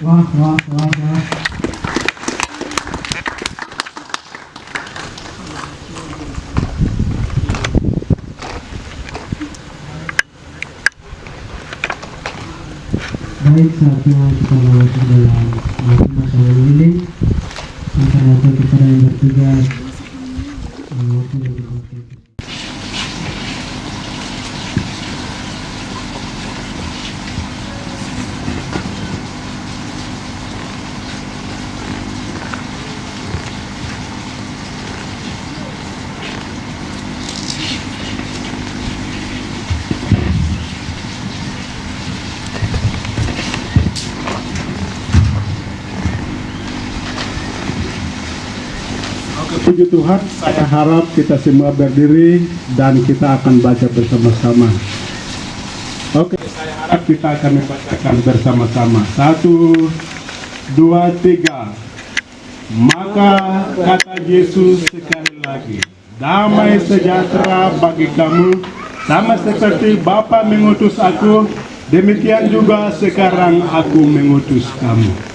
Wah, wah, wah, wah. Baik, saatnya kita masuk dalam masa ini. Antara kepada yang bertugas mewakili wakil. Puji Tuhan, saya harap kita semua berdiri dan kita akan baca bersama-sama. Oke, saya harap kita akan membacakan bersama-sama. 1, 2, 3. Maka kata Yesus sekali lagi, damai sejahtera bagi kamu, sama seperti Bapa mengutus aku, demikian juga sekarang aku mengutus kamu.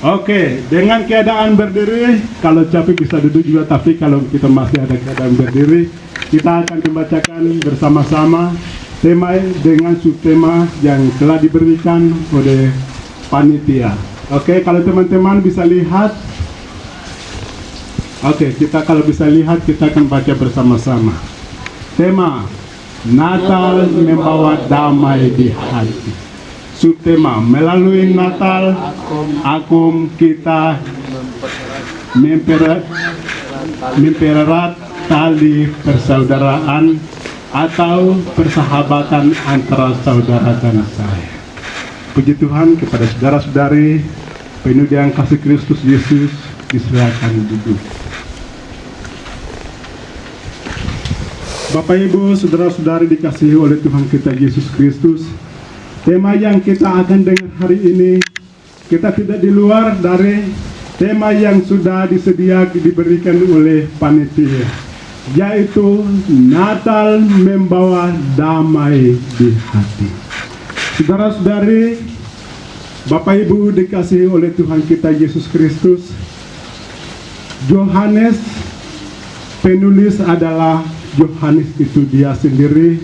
Oke, dengan keadaan berdiri, kalau capek bisa duduk juga, tapi kalau kita masih ada keadaan berdiri, kita akan membacakan bersama-sama tema dengan subtema yang telah diberikan oleh panitia. Oke, kalau teman-teman bisa lihat, kalau bisa lihat, kita akan baca bersama-sama. Tema, Natal membawa damai di hati. Subtema, melalui Natal, akum kita mempererat tali persaudaraan atau persahabatan antara saudara dan saya. Puji Tuhan, kepada saudara-saudari penuh dengan kasih Kristus Yesus, disilakan duduk. Bapak Ibu, saudara-saudari dikasihi oleh Tuhan kita Yesus Kristus, tema yang kita akan dengar hari ini, kita tidak di luar dari tema yang sudah diberikan oleh panitia, yaitu Natal membawa damai di hati. Saudara-saudari, Bapak Ibu dikasihi oleh Tuhan kita Yesus Kristus, Yohanes penulis adalah Yohanes itu dia sendiri,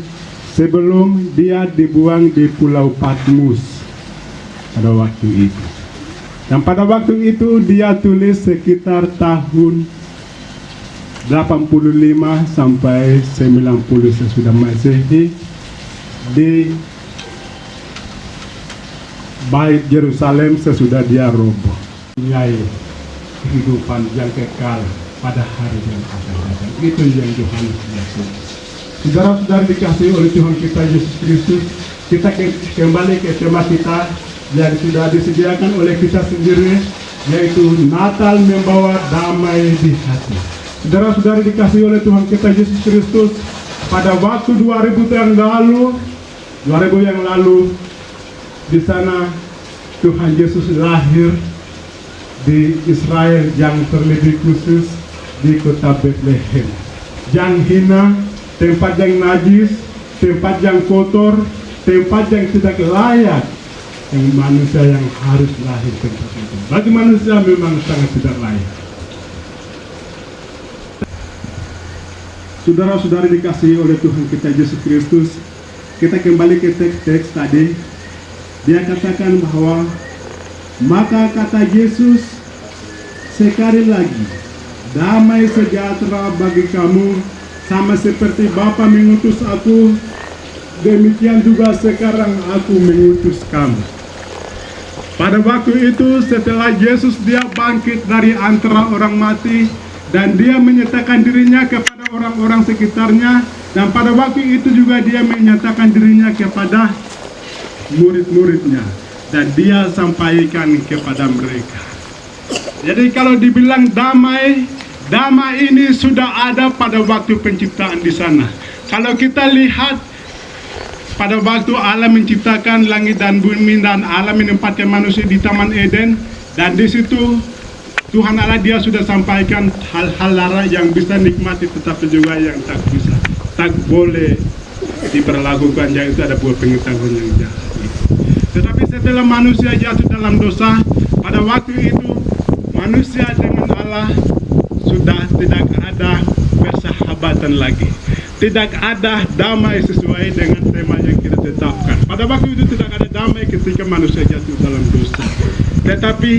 sebelum dia dibuang di Pulau Patmos pada waktu itu. Dan pada waktu itu dia tulis sekitar tahun 85 sampai 90 sesudah Masehi di Bait Yerusalem sesudah dia roboh. Yai kehidupan yang kekal pada hari yang akan datang. Itu yang Yohanes tulis. Saudara-saudara dikasihi oleh Tuhan kita Yesus Kristus, kita kembali ke tema kita yang sudah disediakan oleh kita sendiri, yaitu Natal membawa damai di hati. Saudara-saudara dikasihi oleh Tuhan kita Yesus Kristus, pada waktu 2000 yang lalu, di sana Tuhan Yesus lahir di Israel yang terlebih khusus di kota Bethlehem. Yang hina, tempat yang najis, tempat yang kotor, tempat yang tidak layak, yang manusia yang harus lahir tempat itu. Bagi manusia memang sangat tidak layak. Saudara-saudari dikasihi oleh Tuhan kita Yesus Kristus, kita kembali ke teks tadi. Dia katakan bahwa, maka kata Yesus sekali lagi, damai sejahtera bagi kamu, sama seperti Bapa mengutus aku, demikian juga sekarang aku mengutus kamu. Pada waktu itu setelah Yesus dia bangkit dari antara orang mati, dan dia menyatakan dirinya kepada orang-orang sekitarnya, dan pada waktu itu juga dia menyatakan dirinya kepada murid-muridnya, dan dia sampaikan kepada mereka. Jadi kalau dibilang damai ini sudah ada pada waktu penciptaan di sana. Kalau kita lihat pada waktu Allah menciptakan langit dan bumi dan Allah menempatkan manusia di Taman Eden, dan di situ Tuhan Allah dia sudah sampaikan hal-hal larang yang bisa nikmati tetapi juga yang tak boleh diberlakukan, yaitu ada buah pengetahuan yang jahat. Tetapi setelah manusia jatuh dalam dosa, Pada waktu itu manusia dengan Allah sudah tidak ada persahabatan lagi. Tidak ada damai sesuai dengan tema yang kita tetapkan. Pada waktu itu tidak ada damai ketika manusia jatuh dalam dosa. Tetapi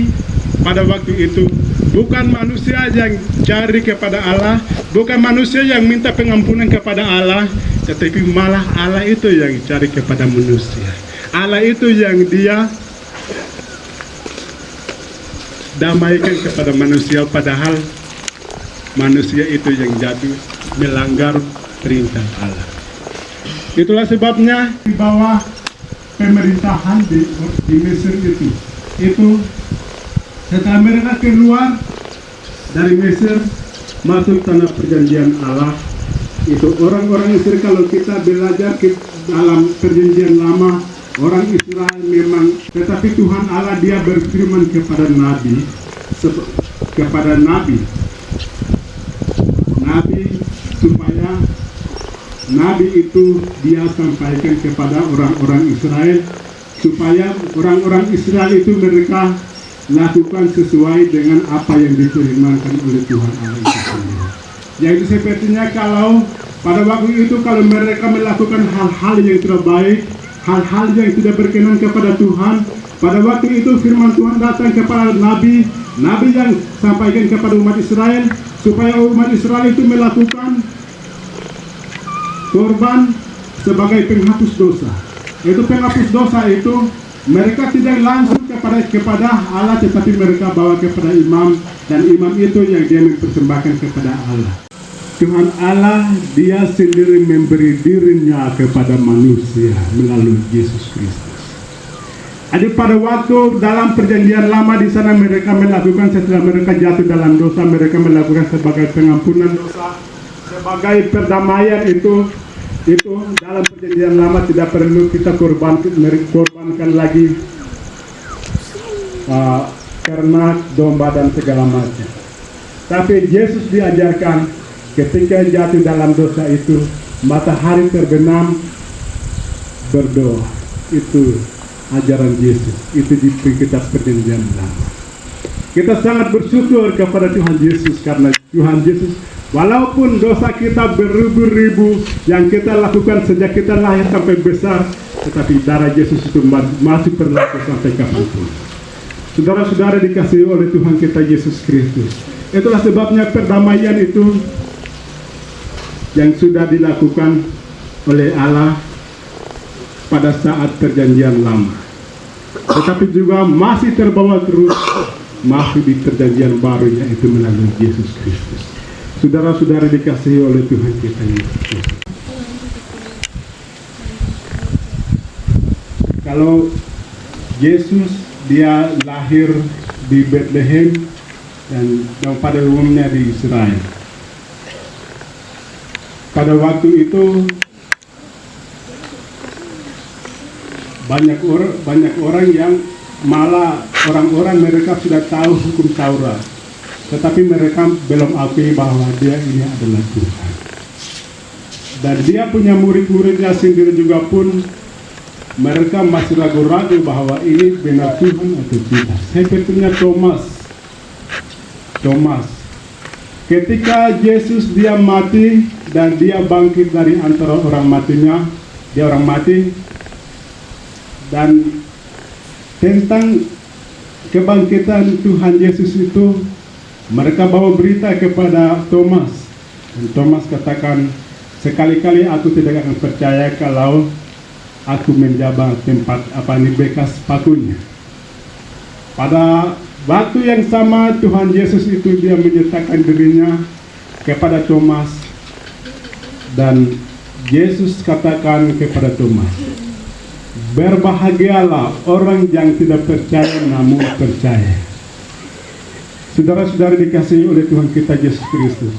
pada waktu itu bukan manusia yang cari kepada Allah, bukan manusia yang minta pengampunan kepada Allah, tetapi malah Allah itu yang cari kepada manusia. Allah itu yang dia damaikan kepada manusia, padahal manusia itu yang jatuh melanggar perintah Allah. Itulah sebabnya di bawah pemerintahan di Mesir itu setelah mereka keluar dari Mesir masuk tanah perjanjian Allah, itu orang-orang Mesir, kalau kita belajar dalam perjanjian lama, orang Israel memang, tetapi Tuhan Allah dia berfirman kepada nabi supaya nabi itu dia sampaikan kepada orang-orang Israel, supaya orang-orang Israel itu mereka lakukan sesuai dengan apa yang difirmankan oleh Tuhan Allah itu sendiri. Yaitu sepertinya kalau pada waktu itu kalau mereka melakukan hal-hal yang tidak baik, hal-hal yang tidak berkenan kepada Tuhan, pada waktu itu firman Tuhan datang kepada nabi yang sampaikan kepada umat Israel, supaya umat Israel itu melakukan korban sebagai penghapus dosa. Itu penghapus dosa itu mereka tidak langsung kepada Allah, tetapi mereka bawa kepada imam, dan imam itu yang dia mempersembahkan kepada Allah. Tuhan Allah dia sendiri memberi dirinya kepada manusia melalui Yesus Kristus. Jadi pada waktu dalam perjanjian lama di sana mereka melakukan, setelah mereka jatuh dalam dosa, mereka melakukan sebagai pengampunan dosa, sebagai perdamaian itu dalam perjanjian lama tidak perlu kita korbankan lagi ternak, domba dan segala macam. Tapi Yesus diajarkan ketika jatuh dalam dosa itu, matahari terbenam, berdoa. Itu ajaran Yesus, itu di kitab perjanjian lama. Kita sangat bersyukur kepada Tuhan Yesus, karena Tuhan Yesus, walaupun dosa kita beribu-ribu yang kita lakukan sejak kita lahir sampai besar, tetapi darah Yesus itu masih berlaku sampai kapanpun. Saudara-saudara dikasihi oleh Tuhan kita Yesus Kristus. Itulah sebabnya perdamaian itu yang sudah dilakukan oleh Allah pada saat perjanjian lama, tetapi juga masih terbawa terus masih di perjanjian baru, yaitu melalui Yesus Kristus. Saudara-saudara dikasihi oleh Tuhan kita Yesus Kristus. Kalau Yesus dia lahir di Bethlehem dan pada umumnya di Israel. Pada waktu itu banyak orang yang malah orang-orang mereka sudah tahu hukum Taurat, tetapi mereka belum akui bahwa dia ini adalah Tuhan. Dan dia punya murid-muridnya sendiri juga pun mereka masih ragu-ragu bahwa ini benar Tuhan atau tidak. Sepertinya Thomas ketika Yesus dia mati dan dia bangkit dari antara orang matinya, dia orang mati, dan tentang kebangkitan Tuhan Yesus itu mereka bawa berita kepada Thomas, dan Thomas katakan, sekali-kali aku tidak akan percaya kalau aku menjabat tempat bekas pakunya. Pada waktu yang sama Tuhan Yesus itu dia menyatakan dirinya kepada Thomas, dan Yesus katakan kepada Thomas, berbahagialah orang yang tidak percaya namun percaya. Saudara-saudara dikasihi oleh Tuhan kita Yesus Kristus.